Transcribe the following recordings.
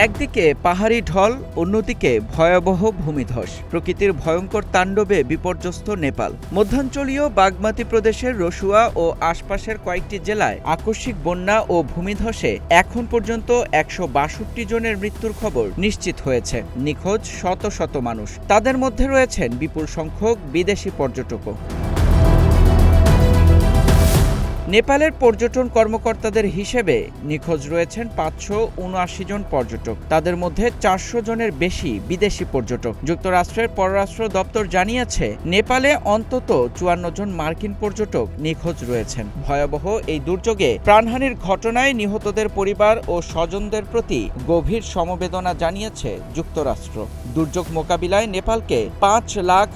একদিকে পাহাড়ি ঢল, অন্যদিকে ভয়াবহ ভূমিধস। প্রকৃতির ভয়ঙ্কর তাণ্ডবে বিপর্যস্ত নেপাল। মধ্যাঞ্চলীয় বাগমাতি প্রদেশের রসুয়া ও আশপাশের কয়েকটি জেলায় আকস্মিক বন্যা ও ভূমিধসে এখন পর্যন্ত ১৬২ জনের মৃত্যুর খবর নিশ্চিত হয়েছে। নিখোঁজ শত শত মানুষ, তাদের মধ্যে রয়েছেন বিপুল সংখ্যক বিদেশি পর্যটকও। নেপালের পর্যটন কর্মকর্তাদের হিসেবে নিখোঁজ রয়েছেন ৫৭৯ জন পর্যটক। তাদের মধ্যে ৪০০ জনের বেশি বিদেশি পর্যটক। যুক্তরাষ্ট্রের পররাষ্ট্র দপ্তর জানিয়েছে, নেপালে অন্তত ৫৪ জন মার্কিন পর্যটক নিখোঁজ রয়েছেন। ভয়াবহ এই দুর্যোগে প্রাণহানির ঘটনায় নিহতদের পরিবার ও স্বজনদের প্রতি গভীর সমবেদনা জানিয়েছে যুক্তরাষ্ট্র। দুর্যোগ মোকাবিলায় নেপালকে $৫ লাখ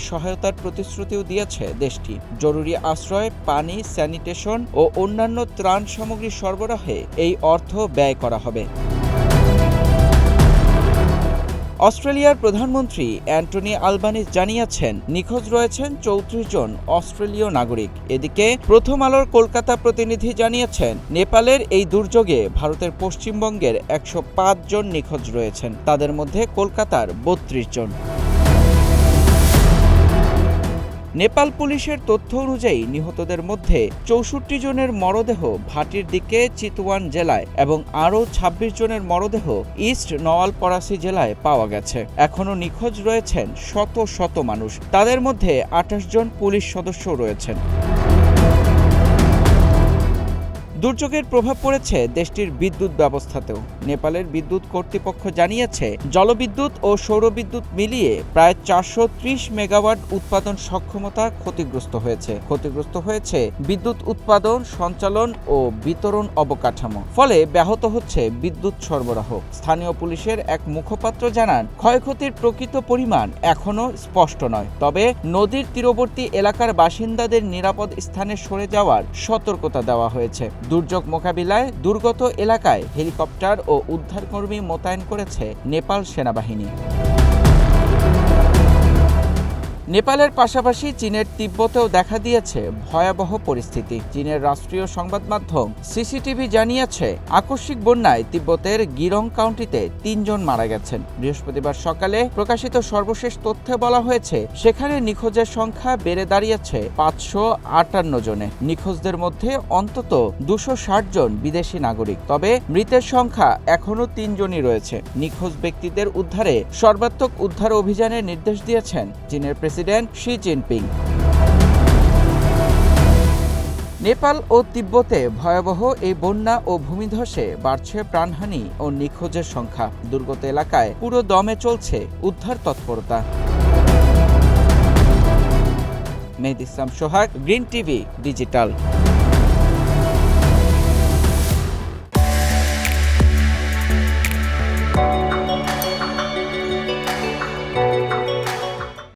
সহায়তার প্রতিশ্রুতিও দিয়েছে দেশটি। জরুরি আশ্রয়, পানি, স্যানিটেশন ও অন্যান্য ত্রাণ সামগ্রী সরবরাহে এই অর্থ ব্যয় করা হবে। অস্ট্রেলিয়ার প্রধানমন্ত্রী অ্যান্টনি আলবানিজ জানিয়েছেন, নিখোঁজ রয়েছেন ৩৪ জন অস্ট্রেলীয় নাগরিক। এদিকে প্রথম আলোর কলকাতা প্রতিনিধি জানিয়েছেন, নেপালের এই দুর্যোগে ভারতের পশ্চিমবঙ্গের ১০৫ জন নিখোঁজ রয়েছেন। তাদের মধ্যে কলকাতার ৩২ জন। নেপাল পুলিশের তথ্য অনুযায়ী নিহতদের মধ্যে ৬৪ জনের মরদেহ ভাটির দিকে চিতওয়ান জেলায় এবং আরও ২৬ জনের মরদেহ ইস্ট নওয়ালপরাসি জেলায় পাওয়া গেছে। এখনও নিখোঁজ রয়েছেন শত শত মানুষ, তাদের মধ্যে ২৮ জন পুলিশ সদস্য রয়েছেন। দুর্যোগের প্রভাব পড়েছে দেশটির বিদ্যুৎ ব্যবস্থাতেও। নেপালের বিদ্যুৎ কর্তৃপক্ষ জানিয়েছে, জলবিদ্যুৎ ও সৌরবিদ্যুৎ মিলিয়ে প্রায় ৪৩০ মেগাওয়াট উৎপাদন সক্ষমতা ক্ষতিগ্রস্ত হয়েছে। ক্ষতিগ্রস্ত হয়েছে বিদ্যুৎ উৎপাদন, সঞ্চালন ও বিতরণ অবকাঠামো। ফলে ব্যাহত হচ্ছে বিদ্যুৎ সরবরাহ। স্থানীয় পুলিশের এক মুখপাত্র জানান, ক্ষয়ক্ষতির প্রকৃত পরিমাণ এখনও স্পষ্ট নয়, তবে নদীর তীরবর্তী এলাকার বাসিন্দাদের নিরাপদ স্থানে সরে যাওয়ার সতর্কতা দেওয়া হয়েছে। দুর্যোগ মোকাবিলায় দুর্গত এলাকায় হেলিকপ্টার ও উদ্ধারকর্মী মোতায়েন করেছে নেপাল সেনাবাহিনী। নেপালের পাশাপাশি চীনের তিব্বতেও দেখা দিয়েছে ভয়াবহ পরিস্থিতি। চীনের রাষ্ট্রীয় সংবাদ মাধ্যম সিসিটিভি জানিয়েছে, আকস্মিক বন্যায় তিব্বতের গিরং কাউন্টিতে ৩ জন মারা গেছেন। বৃহস্পতিবার সকালে প্রকাশিত সর্বশেষ তথ্যে বলা হয়েছে, সেখানে নিখোঁজের সংখ্যা বেড়ে দাঁড়িয়েছে ৫৫৮ জনে। নিখোঁজদের মধ্যে অন্তত ২৬০ জন বিদেশি নাগরিক, তবে মৃতের সংখ্যা এখনও ৩ জনই রয়েছে। নিখোঁজ ব্যক্তিদের উদ্ধারে সর্বাত্মক উদ্ধার অভিযানের নির্দেশ দিয়েছেন চীনের প্রেসিডেন্ট শি জিনপিং। নেপাল ও তিব্বতে ভয়াবহ এই বন্যা ও ভূমিধসে বাড়ছে প্রাণহানি ও নিখোঁজের সংখ্যা। দুর্গত এলাকায় পুরো দমে চলছে উদ্ধার তৎপরতা। মেহেদী ইসলাম সোহাগ, গ্রিন টিভি ডিজিটাল।